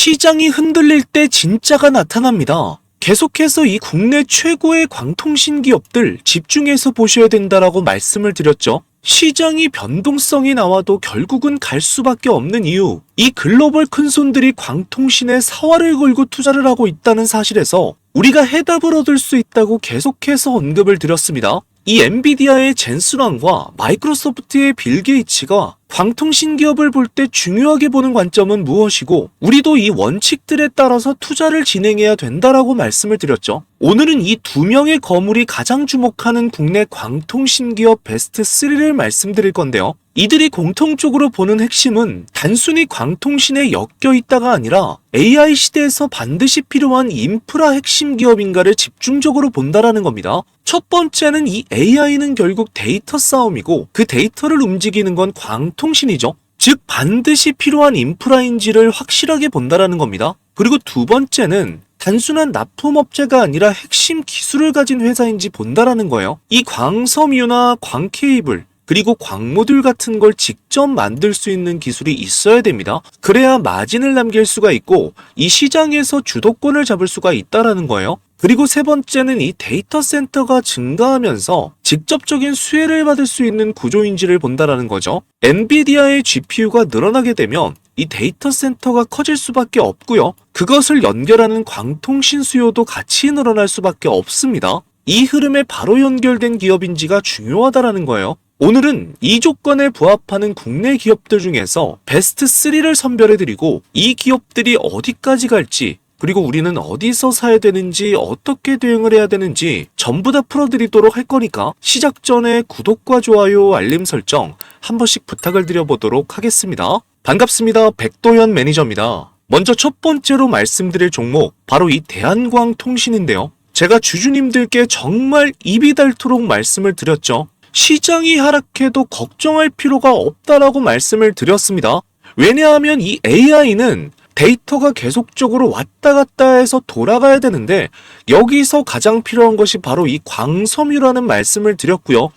시장이 흔들릴 때 진짜가 나타납니다. 계속해서 이 국내 최고의 광통신 기업들 집중해서 보셔야 된다라고 말씀을 드렸죠. 시장이 변동성이 나와도 결국은 갈 수밖에 없는 이유, 이 글로벌 큰손들이 광통신에 사활을 걸고 투자를 하고 있다는 사실에서 우리가 해답을 얻을 수 있다고 계속해서 언급을 드렸습니다. 이 엔비디아의 젠슨 왕과 마이크로소프트의 빌 게이츠가 광통신 기업을 볼 때 중요하게 보는 관점은 무엇이고, 우리도 이 원칙들에 따라서 투자를 진행해야 된다라고 말씀을 드렸죠. 오늘은 이 두 명의 거물이 가장 주목하는 국내 광통신 기업 베스트 3를 말씀드릴 건데요. 이들이 공통적으로 보는 핵심은 단순히 광통신에 엮여 있다가 아니라 AI 시대에서 반드시 필요한 인프라 핵심 기업인가를 집중적으로 본다라는 겁니다. 첫 번째는 이 AI는 결국 데이터 싸움이고, 그 데이터를 움직이는 건 광통신이죠. 즉 반드시 필요한 인프라인지를 확실하게 본다라는 겁니다. 그리고 두 번째는 단순한 납품업체가 아니라 핵심 기술을 가진 회사인지 본다라는 거예요. 이 광섬유나 광케이블, 그리고 광모듈 같은 걸 직접 만들 수 있는 기술이 있어야 됩니다. 그래야 마진을 남길 수가 있고 이 시장에서 주도권을 잡을 수가 있다라는 거예요. 그리고 세 번째는 이 데이터 센터가 증가하면서 직접적인 수혜를 받을 수 있는 구조인지를 본다라는 거죠. 엔비디아의 GPU가 늘어나게 되면 이 데이터 센터가 커질 수밖에 없고요. 그것을 연결하는 광통신 수요도 같이 늘어날 수밖에 없습니다. 이 흐름에 바로 연결된 기업인지가 중요하다라는 거예요. 오늘은 이 조건에 부합하는 국내 기업들 중에서 베스트 3를 선별해드리고 이 기업들이 어디까지 갈지, 그리고 우리는 어디서 사야 되는지, 어떻게 대응을 해야 되는지 전부 다 풀어드리도록 할 거니까 시작 전에 구독과 좋아요, 알림 설정 한 번씩 부탁을 드려보도록 하겠습니다. 반갑습니다. 백도현 매니저입니다. 먼저 첫 번째로 말씀드릴 종목, 바로 이 대한광통신인데요. 제가 주주님들께 정말 입이 닳도록 말씀을 드렸죠. 시장이 하락해도 걱정할 필요가 없다라고 말씀을 드렸습니다. 왜냐하면 이 AI는 데이터가 계속적으로 왔다 갔다 해서 돌아가야 되는데, 여기서 가장 필요한 것이 바로 이 광섬유라는 말씀을 드렸고요.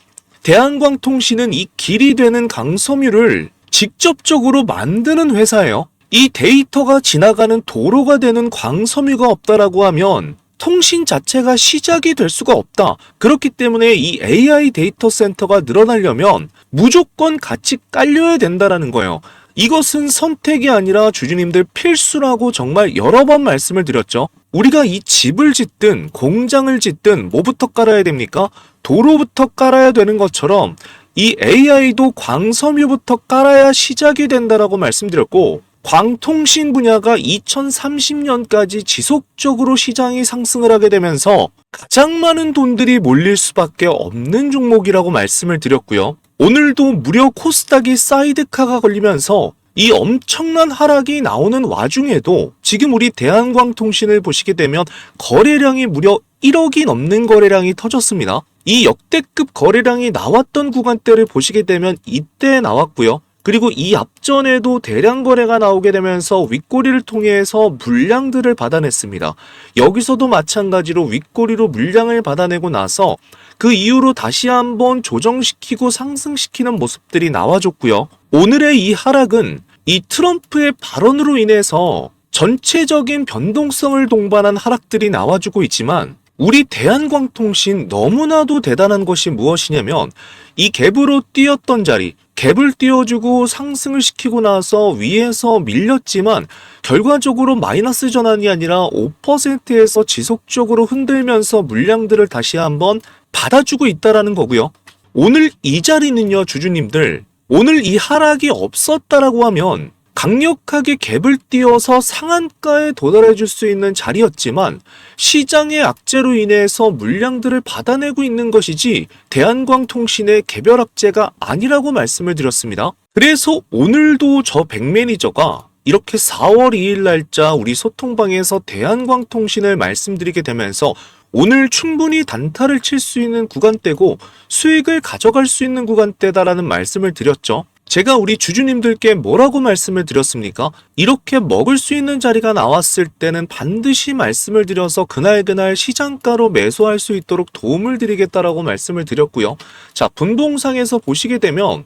대한광통신은 이 길이 되는 광섬유를 직접적으로 만드는 회사예요. 이 데이터가 지나가는 도로가 되는 광섬유가 없다라고 하면 통신 자체가 시작이 될 수가 없다. 그렇기 때문에 이 AI 데이터 센터가 늘어나려면 무조건 같이 깔려야 된다라는 거예요. 이것은 선택이 아니라 주주님들 필수라고 정말 여러 번 말씀을 드렸죠. 우리가 이 집을 짓든 공장을 짓든 뭐부터 깔아야 됩니까? 도로부터 깔아야 되는 것처럼 이 AI도 광섬유부터 깔아야 시작이 된다라고 말씀드렸고, 광통신 분야가 2030년까지 지속적으로 시장이 상승을 하게 되면서 가장 많은 돈들이 몰릴 수밖에 없는 종목이라고 말씀을 드렸고요. 오늘도 무려 코스닥이 사이드카가 걸리면서 이 엄청난 하락이 나오는 와중에도 지금 우리 대한광통신을 보시게 되면 거래량이 무려 1억이 넘는 거래량이 터졌습니다. 이 역대급 거래량이 나왔던 구간대를 보시게 되면 이때 나왔고요. 그리고 이 앞전에도 대량 거래가 나오게 되면서 윗꼬리를 통해서 물량들을 받아냈습니다. 여기서도 마찬가지로 윗꼬리로 물량을 받아내고 나서 그 이후로 다시 한번 조정시키고 상승시키는 모습들이 나와줬고요. 오늘의 이 하락은 이 트럼프의 발언으로 인해서 전체적인 변동성을 동반한 하락들이 나와주고 있지만, 우리 대한광통신 너무나도 대단한 것이 무엇이냐면 이 갭으로 뛰었던 자리, 갭을 띄워주고 상승을 시키고 나서 위에서 밀렸지만 결과적으로 마이너스 전환이 아니라 5%에서 지속적으로 흔들면서 물량들을 다시 한번 받아주고 있다라는 거고요. 오늘 이 자리는요, 주주님들, 오늘 이 하락이 없었다라고 하면 강력하게 갭을 띄워서 상한가에 도달해 줄 수 있는 자리였지만 시장의 악재로 인해서 물량들을 받아내고 있는 것이지 대한광통신의 개별 악재가 아니라고 말씀을 드렸습니다. 그래서 오늘도 저 백매니저가 이렇게 4월 2일 날짜 우리 소통방에서 대한광통신을 말씀드리게 되면서 오늘 충분히 단타를 칠 수 있는 구간대고 수익을 가져갈 수 있는 구간대다라는 말씀을 드렸죠. 제가 우리 주주님들께 뭐라고 말씀을 드렸습니까? 이렇게 먹을 수 있는 자리가 나왔을 때는 반드시 말씀을 드려서 그날 시장가로 매수할 수 있도록 도움을 드리겠다라고 말씀을 드렸고요. 자, 분봉상에서 보시게 되면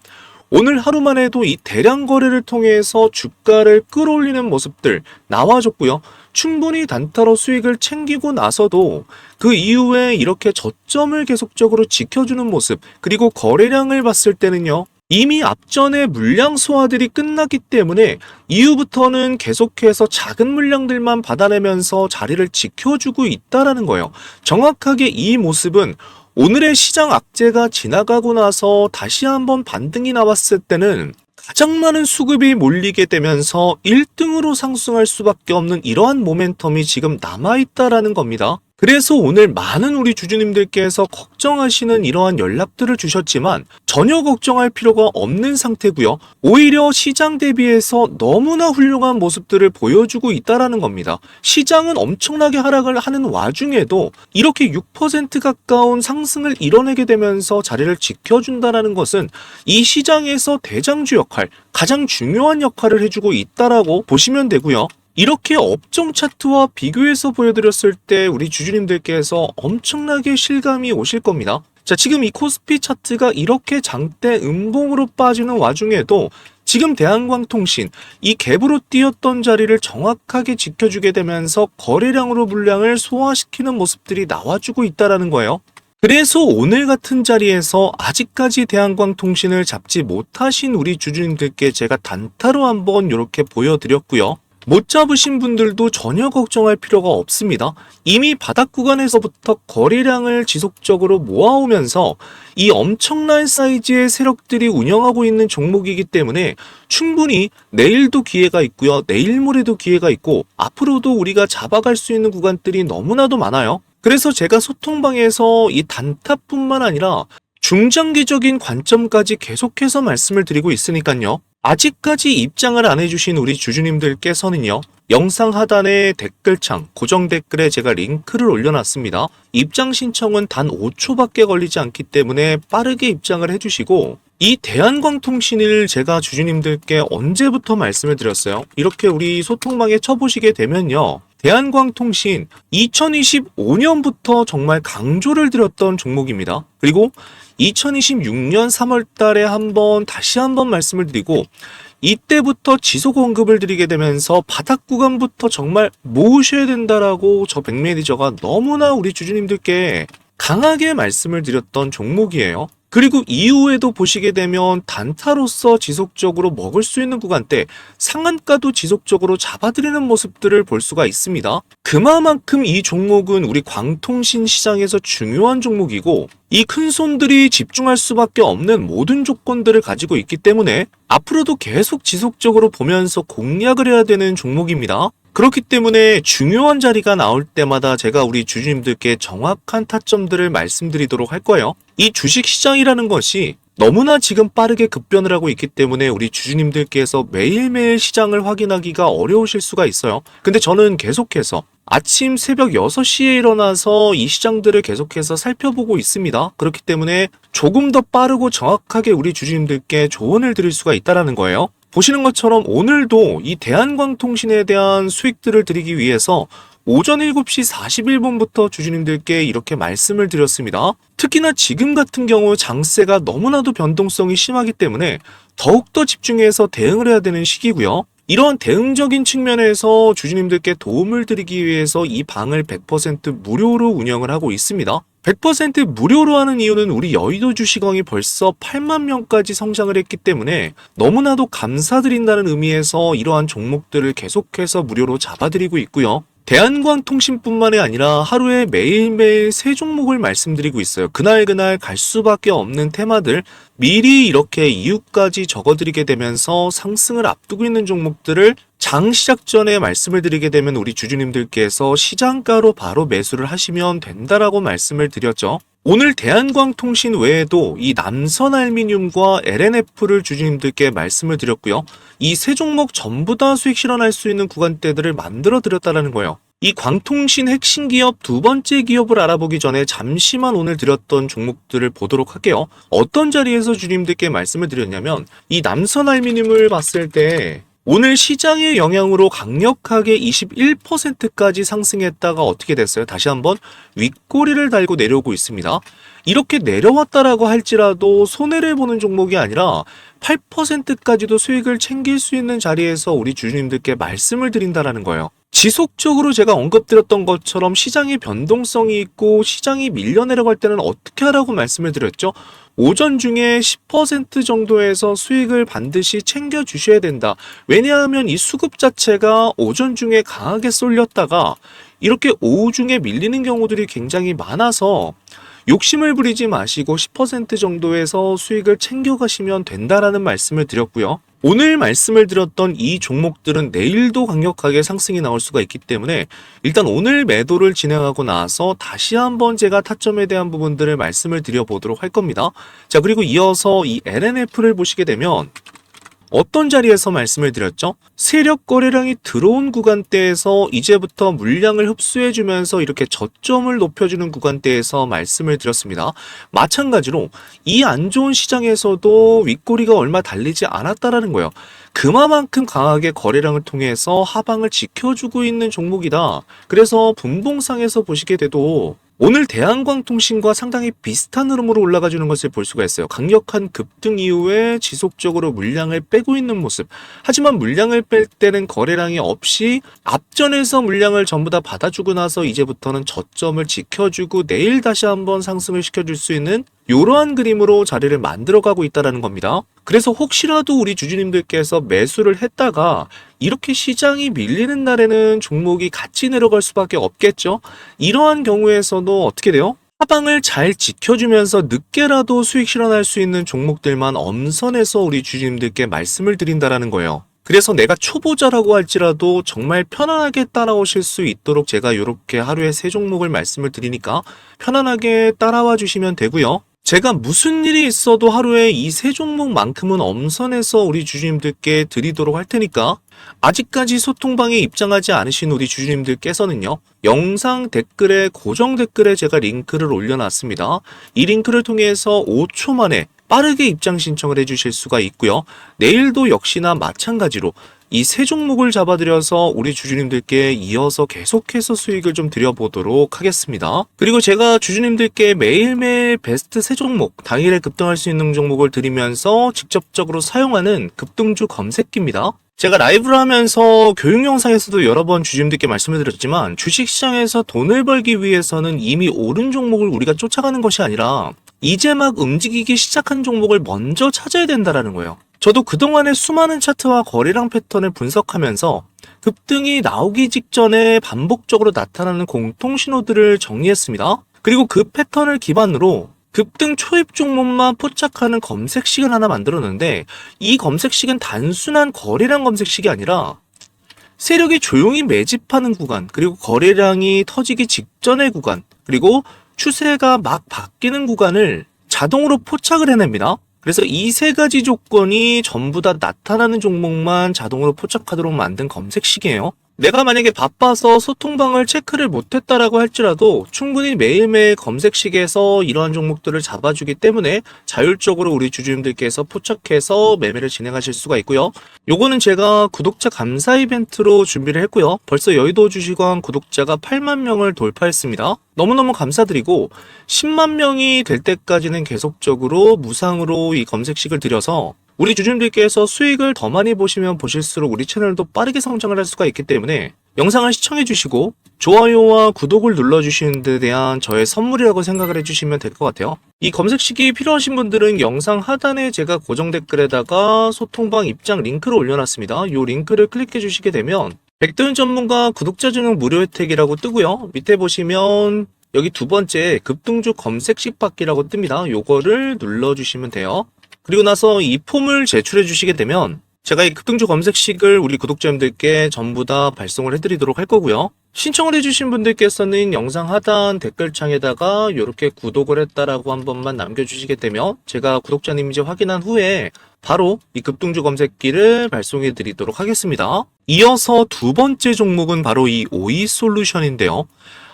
오늘 하루만 해도 이 대량 거래를 통해서 주가를 끌어올리는 모습들 나와줬고요. 충분히 단타로 수익을 챙기고 나서도 그 이후에 이렇게 저점을 계속적으로 지켜주는 모습, 그리고 거래량을 봤을 때는요, 이미 앞전에 물량 소화들이 끝났기 때문에 이후부터는 계속해서 작은 물량들만 받아내면서 자리를 지켜주고 있다라는 거예요. 정확하게 이 모습은 오늘의 시장 악재가 지나가고 나서 다시 한번 반등이 나왔을 때는 가장 많은 수급이 몰리게 되면서 1등으로 상승할 수밖에 없는 이러한 모멘텀이 지금 남아있다라는 겁니다. 그래서 오늘 많은 우리 주주님들께서 걱정하시는 이러한 연락들을 주셨지만 전혀 걱정할 필요가 없는 상태고요. 오히려 시장 대비해서 너무나 훌륭한 모습들을 보여주고 있다라는 겁니다. 시장은 엄청나게 하락을 하는 와중에도 이렇게 6% 가까운 상승을 이뤄내게 되면서 자리를 지켜준다라는 것은 이 시장에서 대장주 역할, 가장 중요한 역할을 해주고 있다라고 보시면 되고요. 이렇게 업종 차트와 비교해서 보여드렸을 때 우리 주주님들께서 엄청나게 실감이 오실 겁니다. 자, 지금 이 코스피 차트가 이렇게 장대 음봉으로 빠지는 와중에도 지금 대한광통신 이 갭으로 뛰었던 자리를 정확하게 지켜주게 되면서 거래량으로 물량을 소화시키는 모습들이 나와주고 있다는 거예요. 그래서 오늘 같은 자리에서 아직까지 대한광통신을 잡지 못하신 우리 주주님들께 제가 단타로 한번 이렇게 보여드렸고요. 못 잡으신 분들도 전혀 걱정할 필요가 없습니다. 이미 바닥 구간에서부터 거래량을 지속적으로 모아오면서 이 엄청난 사이즈의 세력들이 운영하고 있는 종목이기 때문에 충분히 내일도 기회가 있고요. 내일 모레도 기회가 있고 앞으로도 우리가 잡아갈 수 있는 구간들이 너무나도 많아요. 그래서 제가 소통방에서 이 단타뿐만 아니라 중장기적인 관점까지 계속해서 말씀을 드리고 있으니까요. 아직까지 입장을 안 해주신 우리 주주님들께서는요, 영상 하단에 댓글창 고정 댓글에 제가 링크를 올려놨습니다. 입장 신청은 단 5초밖에 걸리지 않기 때문에 빠르게 입장을 해주시고, 이 대한광통신을 제가 주주님들께 언제부터 말씀을 드렸어요? 이렇게 우리 소통방에 쳐보시게 되면요, 대한광통신 2025년부터 정말 강조를 드렸던 종목입니다. 그리고 2026년 3월 달에 다시 한번 말씀을 드리고, 이때부터 지속 언급을 드리게 되면서 바닥 구간부터 정말 모으셔야 된다라고 저 백매니저가 너무나 우리 주주님들께 강하게 말씀을 드렸던 종목이에요. 그리고 이후에도 보시게 되면 단타로서 지속적으로 먹을 수 있는 구간대, 상한가도 지속적으로 잡아드리는 모습들을 볼 수가 있습니다. 그만큼 이 종목은 우리 광통신 시장에서 중요한 종목이고, 이 큰손들이 집중할 수밖에 없는 모든 조건들을 가지고 있기 때문에 앞으로도 계속 지속적으로 보면서 공략을 해야 되는 종목입니다. 그렇기 때문에 중요한 자리가 나올 때마다 제가 우리 주주님들께 정확한 타점들을 말씀드리도록 할 거예요. 이 주식시장이라는 것이 너무나 지금 빠르게 급변을 하고 있기 때문에 우리 주주님들께서 매일매일 시장을 확인하기가 어려우실 수가 있어요. 근데 저는 계속해서 아침 새벽 6시에 일어나서 이 시장들을 계속해서 살펴보고 있습니다. 그렇기 때문에 조금 더 빠르고 정확하게 우리 주주님들께 조언을 드릴 수가 있다는 거예요. 보시는 것처럼 오늘도 이 대한광통신에 대한 수익들을 드리기 위해서 오전 7시 41분부터 주주님들께 이렇게 말씀을 드렸습니다. 특히나 지금 같은 경우 장세가 너무나도 변동성이 심하기 때문에 더욱더 집중해서 대응을 해야 되는 시기고요. 이러한 대응적인 측면에서 주주님들께 도움을 드리기 위해서 이 방을 100% 무료로 운영을 하고 있습니다. 100% 무료로 하는 이유는 우리 여의도 주식왕이 벌써 8만 명까지 성장을 했기 때문에 너무나도 감사드린다는 의미에서 이러한 종목들을 계속해서 무료로 잡아드리고 있고요. 대한광통신뿐만이 아니라 하루에 매일매일 세 종목을 말씀드리고 있어요. 그날 갈 수밖에 없는 테마들 미리 이렇게 이유까지 적어드리게 되면서 상승을 앞두고 있는 종목들을 장 시작 전에 말씀을 드리게 되면 우리 주주님들께서 시장가로 바로 매수를 하시면 된다라고 말씀을 드렸죠. 오늘 대한광통신 외에도 이 남선알미늄과 LNF를 주주님들께 말씀을 드렸고요. 이 세 종목 전부 다 수익 실현할 수 있는 구간대들을 만들어 드렸다는 거예요. 이 광통신 핵심 기업 두 번째 기업을 알아보기 전에 잠시만 오늘 드렸던 종목들을 보도록 할게요. 어떤 자리에서 주주님들께 말씀을 드렸냐면 이 남선알미늄을 봤을 때 오늘 시장의 영향으로 강력하게 21%까지 상승했다가 어떻게 됐어요? 다시 한번 윗꼬리를 달고 내려오고 있습니다. 이렇게 내려왔다라고 할지라도 손해를 보는 종목이 아니라 8%까지도 수익을 챙길 수 있는 자리에서 우리 주주님들께 말씀을 드린다라는 거예요. 지속적으로 제가 언급드렸던 것처럼 시장의 변동성이 있고 시장이 밀려 내려갈 때는 어떻게 하라고 말씀을 드렸죠? 오전 중에 10% 정도에서 수익을 반드시 챙겨 주셔야 된다. 왜냐하면 이 수급 자체가 오전 중에 강하게 쏠렸다가 이렇게 오후 중에 밀리는 경우들이 굉장히 많아서 욕심을 부리지 마시고 10% 정도에서 수익을 챙겨가시면 된다라는 말씀을 드렸고요. 오늘 말씀을 드렸던 이 종목들은 내일도 강력하게 상승이 나올 수가 있기 때문에 일단 오늘 매도를 진행하고 나서 다시 한번 제가 타점에 대한 부분들을 말씀을 드려보도록 할 겁니다. 자, 그리고 이어서 이 LNF를 보시게 되면 어떤 자리에서 말씀을 드렸죠? 세력 거래량이 들어온 구간대에서 이제부터 물량을 흡수해주면서 이렇게 저점을 높여주는 구간대에서 말씀을 드렸습니다. 마찬가지로 이 안 좋은 시장에서도 윗꼬리가 얼마 달리지 않았다라는 거예요. 그만큼 강하게 거래량을 통해서 하방을 지켜주고 있는 종목이다. 그래서 분봉상에서 보시게 돼도 오늘 대한광통신과 상당히 비슷한 흐름으로 올라가 주는 것을 볼 수가 있어요. 강력한 급등 이후에 지속적으로 물량을 빼고 있는 모습. 하지만 물량을 뺄 때는 거래량이 없이 앞전에서 물량을 전부 다 받아주고 나서 이제부터는 저점을 지켜주고 내일 다시 한번 상승을 시켜줄 수 있는 이러한 그림으로 자리를 만들어가고 있다는 겁니다. 그래서 혹시라도 우리 주주님들께서 매수를 했다가 이렇게 시장이 밀리는 날에는 종목이 같이 내려갈 수밖에 없겠죠. 이러한 경우에서도 어떻게 돼요? 하방을 잘 지켜주면서 늦게라도 수익 실현할 수 있는 종목들만 엄선해서 우리 주주님들께 말씀을 드린다라는 거예요. 그래서 내가 초보자라고 할지라도 정말 편안하게 따라오실 수 있도록 제가 이렇게 하루에 3종목을 말씀을 드리니까 편안하게 따라와 주시면 되고요. 제가 무슨 일이 있어도 하루에 이 3종목만큼은 엄선해서 우리 주주님들께 드리도록 할 테니까 아직까지 소통방에 입장하지 않으신 우리 주주님들께서는요, 영상 댓글에 고정 댓글에 제가 링크를 올려놨습니다. 이 링크를 통해서 5초 만에 빠르게 입장 신청을 해주실 수가 있고요. 내일도 역시나 마찬가지로 이 3종목을 잡아드려서 우리 주주님들께 이어서 계속해서 수익을 좀 드려보도록 하겠습니다. 그리고 제가 주주님들께 매일매일 베스트 3종목, 당일에 급등할 수 있는 종목을 드리면서 직접적으로 사용하는 급등주 검색기입니다. 제가 라이브를 하면서 교육 영상에서도 여러 번 주주님들께 말씀을 드렸지만 주식시장에서 돈을 벌기 위해서는 이미 오른 종목을 우리가 쫓아가는 것이 아니라 이제 막 움직이기 시작한 종목을 먼저 찾아야 된다는 거예요. 저도 그동안의 수많은 차트와 거래량 패턴을 분석하면서 급등이 나오기 직전에 반복적으로 나타나는 공통신호들을 정리했습니다. 그리고 그 패턴을 기반으로 급등 초입 종목만 포착하는 검색식을 하나 만들었는데 이 검색식은 단순한 거래량 검색식이 아니라 세력이 조용히 매집하는 구간, 그리고 거래량이 터지기 직전의 구간, 그리고 추세가 막 바뀌는 구간을 자동으로 포착을 해냅니다. 그래서 이 3가지 조건이 전부 다 나타나는 종목만 자동으로 포착하도록 만든 검색식이에요. 내가 만약에 바빠서 소통방을 체크를 못했다라고 할지라도 충분히 매일매일 검색식에서 이러한 종목들을 잡아주기 때문에 자율적으로 우리 주주님들께서 포착해서 매매를 진행하실 수가 있고요. 요거는 제가 구독자 감사 이벤트로 준비를 했고요. 벌써 여의도 주식왕 구독자가 8만 명을 돌파했습니다. 너무너무 감사드리고 10만 명이 될 때까지는 계속적으로 무상으로 이 검색식을 드려서 우리 주주님들께서 수익을 더 많이 보시면 보실수록 우리 채널도 빠르게 성장을 할 수가 있기 때문에 영상을 시청해 주시고 좋아요와 구독을 눌러주시는 데 대한 저의 선물이라고 생각을 해주시면 될 것 같아요. 이 검색식이 필요하신 분들은 영상 하단에 제가 고정 댓글에다가 소통방 입장 링크를 올려놨습니다. 이 링크를 클릭해 주시게 되면 백도현 전문가 구독자 전용 무료 혜택이라고 뜨고요. 밑에 보시면 여기 2번째 급등주 검색식 받기라고 뜹니다. 요거를 눌러주시면 돼요. 그리고 나서 이 폼을 제출해 주시게 되면 제가 이 급등주 검색식을 우리 구독자님들께 전부 다 발송을 해드리도록 할 거고요. 신청을 해주신 분들께서는 영상 하단 댓글창에다가 이렇게 구독을 했다라고 한 번만 남겨주시게 되면 제가 구독자님인지 확인한 후에 바로 이 급등주 검색기를 발송해 드리도록 하겠습니다. 이어서 두 번째 종목은 바로 이 오이솔루션인데요.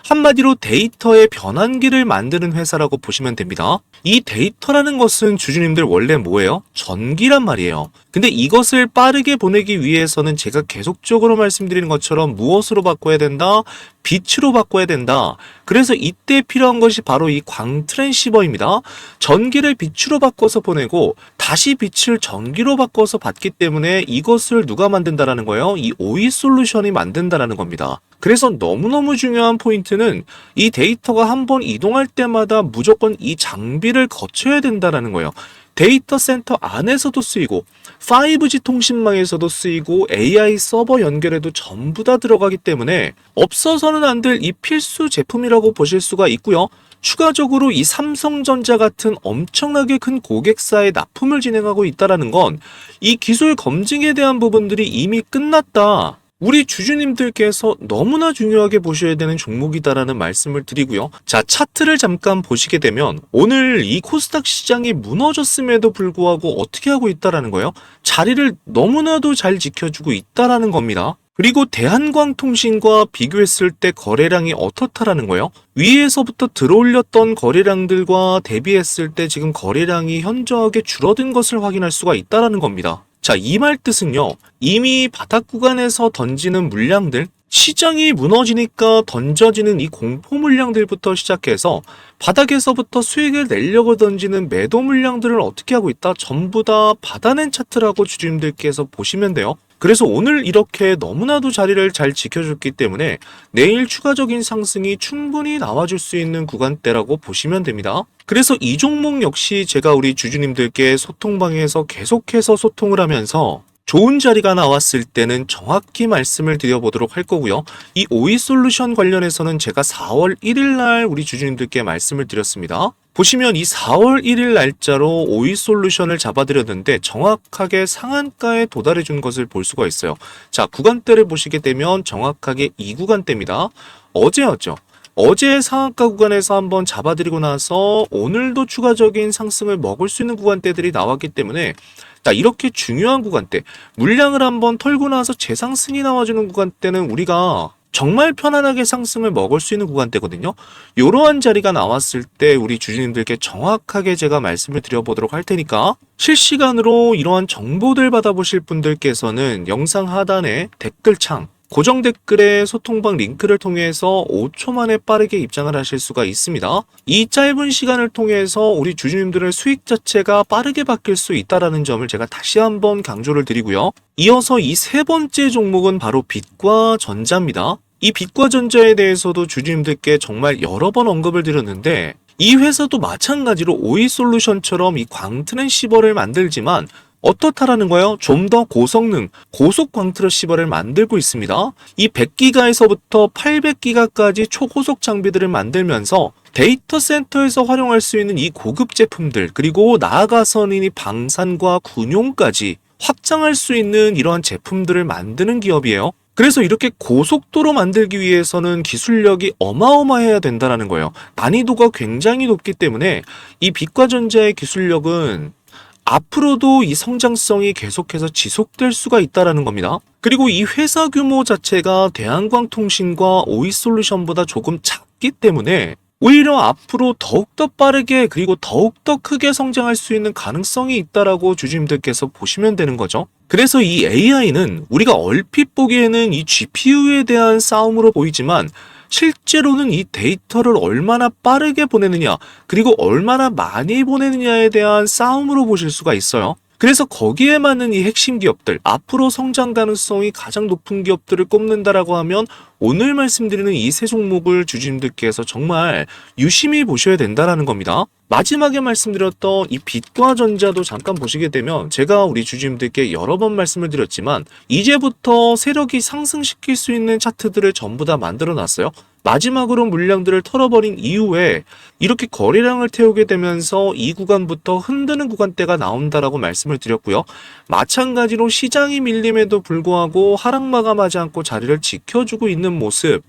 한마디로 데이터의 변환기를 만드는 회사라고 보시면 됩니다. 이 데이터라는 것은 주주님들 원래 뭐예요? 전기란 말이에요. 근데 이것을 빠르게 보내기 위해서는 제가 계속적으로 말씀드리는 것처럼 무엇으로 바꿔야 된다? 빛으로 바꿔야 된다. 그래서 이때 필요한 것이 바로 이 광트랜시버입니다. 전기를 빛으로 바꿔서 보내고 다시 빛을 전기로 바꿔서 받기 때문에 이것을 누가 만든다라는 거예요? 이 오이솔루션이 만든다라는 겁니다. 그래서 너무너무 중요한 포인트는 이 데이터가 한번 이동할 때마다 무조건 이 장비를 거쳐야 된다라는 거예요. 데이터 센터 안에서도 쓰이고 5G 통신망에서도 쓰이고 AI 서버 연결에도 전부 다 들어가기 때문에 없어서는 안 될 이 필수 제품이라고 보실 수가 있고요. 추가적으로 이 삼성전자 같은 엄청나게 큰 고객사에 납품을 진행하고 있다는 건 이 기술 검증에 대한 부분들이 이미 끝났다. 우리 주주님들께서 너무나 중요하게 보셔야 되는 종목이다라는 말씀을 드리고요. 자, 차트를 잠깐 보시게 되면 오늘 이 코스닥 시장이 무너졌음에도 불구하고 어떻게 하고 있다라는 거예요? 자리를 너무나도 잘 지켜주고 있다라는 겁니다. 그리고 대한광통신과 비교했을 때 거래량이 어떻다라는 거예요? 위에서부터 들어올렸던 거래량들과 대비했을 때 지금 거래량이 현저하게 줄어든 것을 확인할 수가 있다라는 겁니다. 자, 이 말 뜻은요. 이미 바닥 구간에서 던지는 물량들, 시장이 무너지니까 던져지는 이 공포 물량들부터 시작해서 바닥에서부터 수익을 내려고 던지는 매도 물량들을 어떻게 하고 있다? 전부 다 받아낸 차트라고 주주님들께서 보시면 돼요. 그래서 오늘 이렇게 너무나도 자리를 잘 지켜줬기 때문에 내일 추가적인 상승이 충분히 나와줄 수 있는 구간대라고 보시면 됩니다. 그래서 이 종목 역시 제가 우리 주주님들께 소통방에서 계속해서 소통을 하면서 좋은 자리가 나왔을 때는 정확히 말씀을 드려보도록 할 거고요. 이 오이솔루션 관련해서는 제가 4월 1일 날 우리 주주님들께 말씀을 드렸습니다. 보시면 이 4월 1일 날짜로 오이솔루션을 잡아드렸는데 정확하게 상한가에 도달해 준 것을 볼 수가 있어요. 자, 구간대를 보시게 되면 정확하게 이 구간대입니다. 어제였죠. 어제 상한가 구간에서 한번 잡아드리고 나서 오늘도 추가적인 상승을 먹을 수 있는 구간대들이 나왔기 때문에 자, 이렇게 중요한 구간대, 물량을 한번 털고 나서 재상승이 나와주는 구간대는 우리가 정말 편안하게 상승을 먹을 수 있는 구간대거든요. 이러한 자리가 나왔을 때 우리 주주님들께 정확하게 제가 말씀을 드려보도록 할 테니까 실시간으로 이러한 정보들 받아보실 분들께서는 영상 하단에 댓글창 고정 댓글에 소통방 링크를 통해서 5초 만에 빠르게 입장을 하실 수가 있습니다. 이 짧은 시간을 통해서 우리 주주님들의 수익 자체가 빠르게 바뀔 수 있다는 점을 제가 다시 한번 강조를 드리고요. 이어서 이 세 번째 종목은 바로 빛과 전자입니다. 이 빛과 전자에 대해서도 주주님들께 정말 여러 번 언급을 드렸는데 이 회사도 마찬가지로 오이솔루션처럼 이 광트랜시버를 만들지만 어떻다라는 거예요? 좀 더 고성능, 고속 광트랜시버를 만들고 있습니다. 이 100기가에서부터 800기가까지 초고속 장비들을 만들면서 데이터 센터에서 활용할 수 있는 이 고급 제품들, 그리고 나아가서는 이 방산과 군용까지 확장할 수 있는 이러한 제품들을 만드는 기업이에요. 그래서 이렇게 고속도로 만들기 위해서는 기술력이 어마어마해야 된다는 거예요. 난이도가 굉장히 높기 때문에 이 빛과 전자의 기술력은 앞으로도 이 성장성이 계속해서 지속될 수가 있다는 겁니다. 그리고 이 회사 규모 자체가 대한광통신과 오이솔루션보다 조금 작기 때문에 오히려 앞으로 더욱더 빠르게 그리고 더욱더 크게 성장할 수 있는 가능성이 있다라고 주주님들께서 보시면 되는 거죠. 그래서 이 AI는 우리가 얼핏 보기에는 이 GPU에 대한 싸움으로 보이지만 실제로는 이 데이터를 얼마나 빠르게 보내느냐, 그리고 얼마나 많이 보내느냐에 대한 싸움으로 보실 수가 있어요. 그래서 거기에 맞는 이 핵심 기업들, 앞으로 성장 가능성이 가장 높은 기업들을 꼽는다라고 하면 오늘 말씀드리는 이 세 종목을 주주님들께서 정말 유심히 보셔야 된다라는 겁니다. 마지막에 말씀드렸던 이 빛과 전자도 잠깐 보시게 되면 제가 우리 주주님들께 여러 번 말씀을 드렸지만 이제부터 세력이 상승시킬 수 있는 차트들을 전부 다 만들어 놨어요. 마지막으로 물량들을 털어버린 이후에 이렇게 거래량을 태우게 되면서 이 구간부터 흔드는 구간대가 나온다라고 말씀을 드렸고요. 마찬가지로 시장이 밀림에도 불구하고 하락 마감하지 않고 자리를 지켜주고 있는 모습,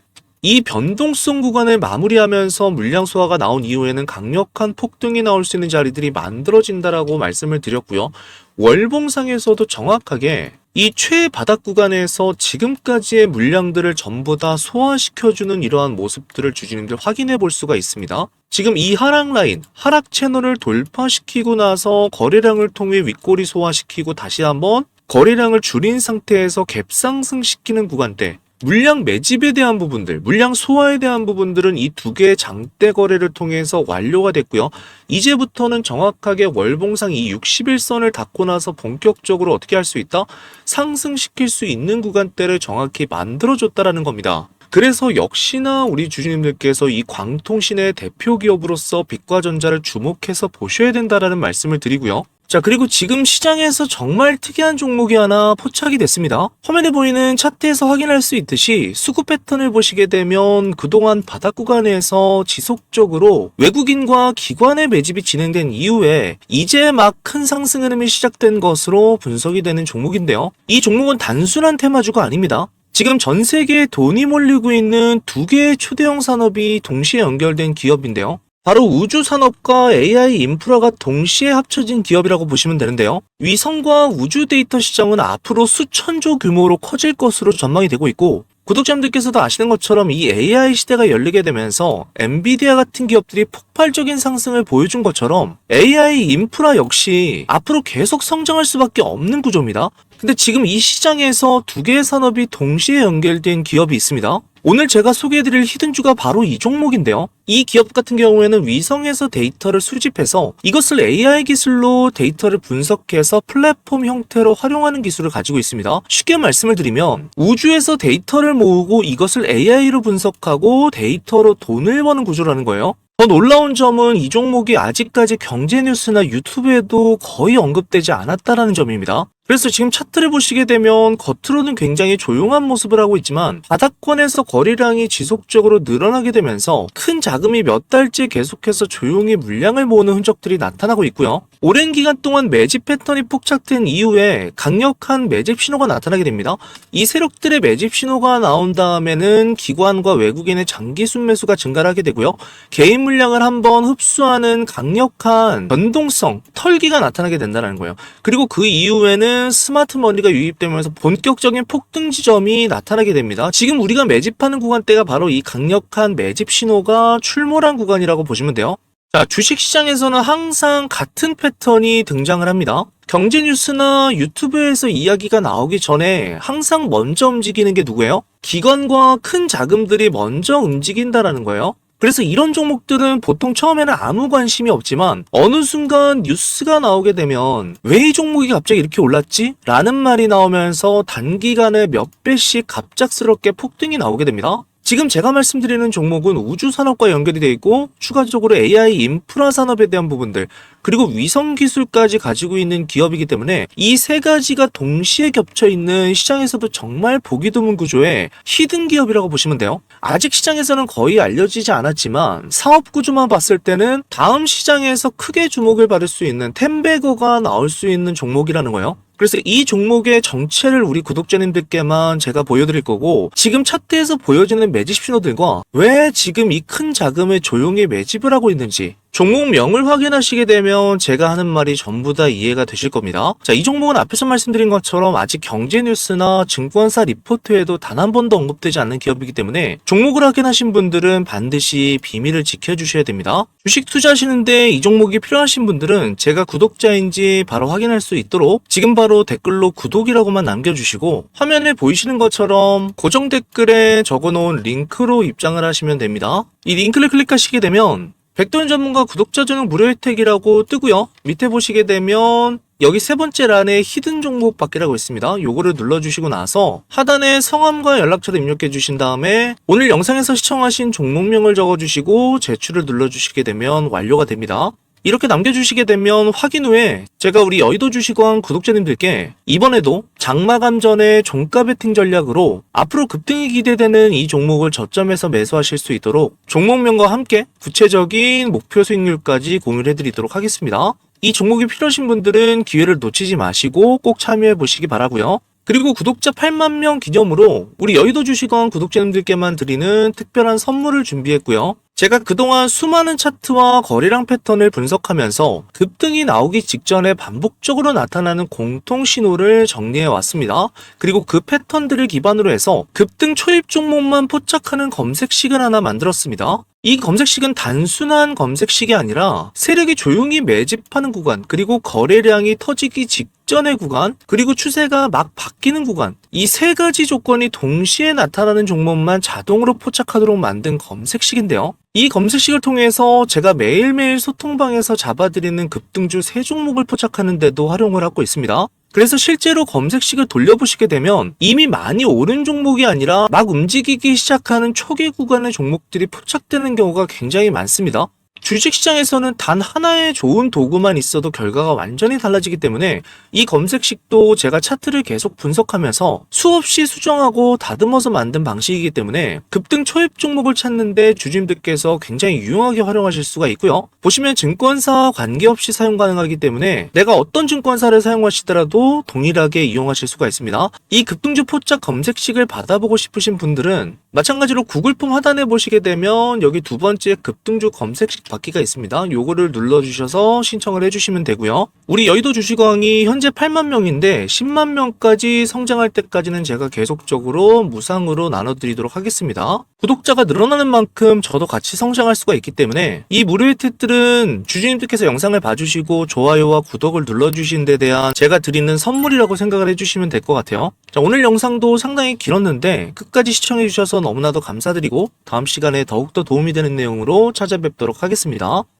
이 변동성 구간을 마무리하면서 물량 소화가 나온 이후에는 강력한 폭등이 나올 수 있는 자리들이 만들어진다라고 말씀을 드렸고요. 월봉상에서도 정확하게 이 최바닥 구간에서 지금까지의 물량들을 전부 다 소화시켜주는 이러한 모습들을 주주님들 확인해 볼 수가 있습니다. 지금 이 하락 라인, 하락 채널을 돌파시키고 나서 거래량을 통해 윗꼬리 소화시키고 다시 한번 거래량을 줄인 상태에서 갭상승시키는 구간대, 물량 매집에 대한 부분들, 물량 소화에 대한 부분들은 이 두 개의 장대 거래를 통해서 완료가 됐고요. 이제부터는 정확하게 월봉상 이 60일선을 닫고 나서 본격적으로 어떻게 할 수 있다? 상승시킬 수 있는 구간대를 정확히 만들어줬다라는 겁니다. 그래서 역시나 우리 주주님들께서 이 광통신의 대표 기업으로서 빛과전자를 주목해서 보셔야 된다라는 말씀을 드리고요. 자, 그리고 지금 시장에서 정말 특이한 종목이 하나 포착이 됐습니다. 화면에 보이는 차트에서 확인할 수 있듯이 수급 패턴을 보시게 되면 그동안 바닥 구간에서 지속적으로 외국인과 기관의 매집이 진행된 이후에 이제 막 큰 상승 흐름이 시작된 것으로 분석이 되는 종목인데요. 이 종목은 단순한 테마주가 아닙니다. 지금 전 세계에 돈이 몰리고 있는 두 개의 초대형 산업이 동시에 연결된 기업인데요. 바로 우주산업과 AI 인프라가 동시에 합쳐진 기업이라고 보시면 되는데요. 위성과 우주 데이터 시장은 앞으로 수천조 규모로 커질 것으로 전망이 되고 있고, 구독자님들께서도 아시는 것처럼 이 AI 시대가 열리게 되면서 엔비디아 같은 기업들이 폭발적인 상승을 보여준 것처럼 AI 인프라 역시 앞으로 계속 성장할 수밖에 없는 구조입니다. 근데 지금 이 시장에서 두 개의 산업이 동시에 연결된 기업이 있습니다. 오늘 제가 소개해드릴 히든주가 바로 이 종목인데요. 이 기업 같은 경우에는 위성에서 데이터를 수집해서 이것을 AI 기술로 데이터를 분석해서 플랫폼 형태로 활용하는 기술을 가지고 있습니다. 쉽게 말씀을 드리면 우주에서 데이터를 모으고 이것을 AI로 분석하고 데이터로 돈을 버는 구조라는 거예요. 더 놀라운 점은 이 종목이 아직까지 경제뉴스나 유튜브에도 거의 언급되지 않았다는 점입니다. 그래서 지금 차트를 보시게 되면 겉으로는 굉장히 조용한 모습을 하고 있지만 바닥권에서 거래량이 지속적으로 늘어나게 되면서 큰 자금이 몇 달째 계속해서 조용히 물량을 모으는 흔적들이 나타나고 있고요. 오랜 기간 동안 매집 패턴이 포착된 이후에 강력한 매집 신호가 나타나게 됩니다. 이 세력들의 매집 신호가 나온 다음에는 기관과 외국인의 장기 순매수가 증가를 하게 되고요. 개인 물량을 한번 흡수하는 강력한 변동성, 털기가 나타나게 된다는 거예요. 그리고 그 이후에는 스마트 머니가 유입되면서 본격적인 폭등 지점이 나타나게 됩니다. 지금 우리가 매집하는 구간대가 바로 이 강력한 매집 신호가 출몰한 구간이라고 보시면 돼요. 자, 주식시장에서는 항상 같은 패턴이 등장을 합니다. 경제 뉴스나 유튜브에서 이야기가 나오기 전에 항상 먼저 움직이는 게 누구예요? 기관과 큰 자금들이 먼저 움직인다라는 거예요. 그래서 이런 종목들은 보통 처음에는 아무 관심이 없지만 어느 순간 뉴스가 나오게 되면 왜 이 종목이 갑자기 이렇게 올랐지? 라는 말이 나오면서 단기간에 몇 배씩 갑작스럽게 폭등이 나오게 됩니다. 지금 제가 말씀드리는 종목은 우주산업과 연결이 되어 있고 추가적으로 AI 인프라 산업에 대한 부분들 그리고 위성 기술까지 가지고 있는 기업이기 때문에 이 세 가지가 동시에 겹쳐 있는 시장에서도 정말 보기 드문 구조의 히든 기업이라고 보시면 돼요. 아직 시장에서는 거의 알려지지 않았지만 사업 구조만 봤을 때는 다음 시장에서 크게 주목을 받을 수 있는 텐베거가 나올 수 있는 종목이라는 거예요. 그래서 이 종목의 정체를 우리 구독자님들께만 제가 보여드릴 거고 지금 차트에서 보여지는 매집 신호들과 왜 지금 이 큰 자금을 조용히 매집을 하고 있는지 종목명을 확인하시게 되면 제가 하는 말이 전부 다 이해가 되실 겁니다. 자, 이 종목은 앞에서 말씀드린 것처럼 아직 경제뉴스나 증권사 리포트에도 단 한 번도 언급되지 않는 기업이기 때문에 종목을 확인하신 분들은 반드시 비밀을 지켜주셔야 됩니다. 주식 투자하시는데 이 종목이 필요하신 분들은 제가 구독자인지 바로 확인할 수 있도록 지금 바로 댓글로 구독이라고만 남겨주시고 화면에 보이시는 것처럼 고정 댓글에 적어놓은 링크로 입장을 하시면 됩니다. 이 링크를 클릭하시게 되면 백도현 전문가 구독자 전용 무료 혜택이라고 뜨고요. 밑에 보시게 되면 여기 세 번째 란에 히든 종목 받기라고 있습니다. 요거를 눌러주시고 나서 하단에 성함과 연락처를 입력해 주신 다음에 오늘 영상에서 시청하신 종목명을 적어주시고 제출을 눌러주시게 되면 완료가 됩니다. 이렇게 남겨주시게 되면 확인 후에 제가 우리 여의도 주식원 구독자님들께 이번에도 장마감 전에 종가 베팅 전략으로 앞으로 급등이 기대되는 이 종목을 저점에서 매수하실 수 있도록 종목명과 함께 구체적인 목표 수익률까지 공유를 해드리도록 하겠습니다. 이 종목이 필요하신 분들은 기회를 놓치지 마시고 꼭 참여해 보시기 바라고요. 그리고 구독자 8만 명 기념으로 우리 여의도 주식원 구독자님들께만 드리는 특별한 선물을 준비했고요. 제가 그동안 수많은 차트와 거래량 패턴을 분석하면서 급등이 나오기 직전에 반복적으로 나타나는 공통 신호를 정리해 왔습니다. 그리고 그 패턴들을 기반으로 해서 급등 초입 종목만 포착하는 검색식을 하나 만들었습니다. 이 검색식은 단순한 검색식이 아니라 세력이 조용히 매집하는 구간, 그리고 거래량이 터지기 직전의 구간, 그리고 추세가 막 바뀌는 구간, 이 세 가지 조건이 동시에 나타나는 종목만 자동으로 포착하도록 만든 검색식인데요. 이 검색식을 통해서 제가 매일매일 소통방에서 잡아드리는 급등주 3종목을 포착하는 데도 활용을 하고 있습니다. 그래서 실제로 검색식을 돌려보시게 되면 이미 많이 오른 종목이 아니라 막 움직이기 시작하는 초기 구간의 종목들이 포착되는 경우가 굉장히 많습니다. 주식시장에서는 단 하나의 좋은 도구만 있어도 결과가 완전히 달라지기 때문에 이 검색식도 제가 차트를 계속 분석하면서 수없이 수정하고 다듬어서 만든 방식이기 때문에 급등 초입 종목을 찾는데 주주님들께서 굉장히 유용하게 활용하실 수가 있고요. 보시면 증권사와 관계없이 사용 가능하기 때문에 내가 어떤 증권사를 사용하시더라도 동일하게 이용하실 수가 있습니다. 이 급등주 포착 검색식을 받아보고 싶으신 분들은 마찬가지로 구글폼 하단에 보시게 되면 여기 두 번째 급등주 검색식 받기가 있습니다. 요거를 눌러주셔서 신청을 해주시면 되고요. 우리 여의도 주식왕이 현재 8만 명인데 10만 명까지 성장할 때까지는 제가 계속적으로 무상으로 나눠드리도록 하겠습니다. 구독자가 늘어나는 만큼 저도 같이 성장할 수가 있기 때문에 이 무료 혜택들은 주주님들께서 영상을 봐주시고 좋아요와 구독을 눌러주신 데 대한 제가 드리는 선물이라고 생각을 해주시면 될 것 같아요. 자, 오늘 영상도 상당히 길었는데 끝까지 시청해주셔서 너무나도 감사드리고 다음 시간에 더욱더 도움이 되는 내용으로 찾아뵙도록 하겠습니다.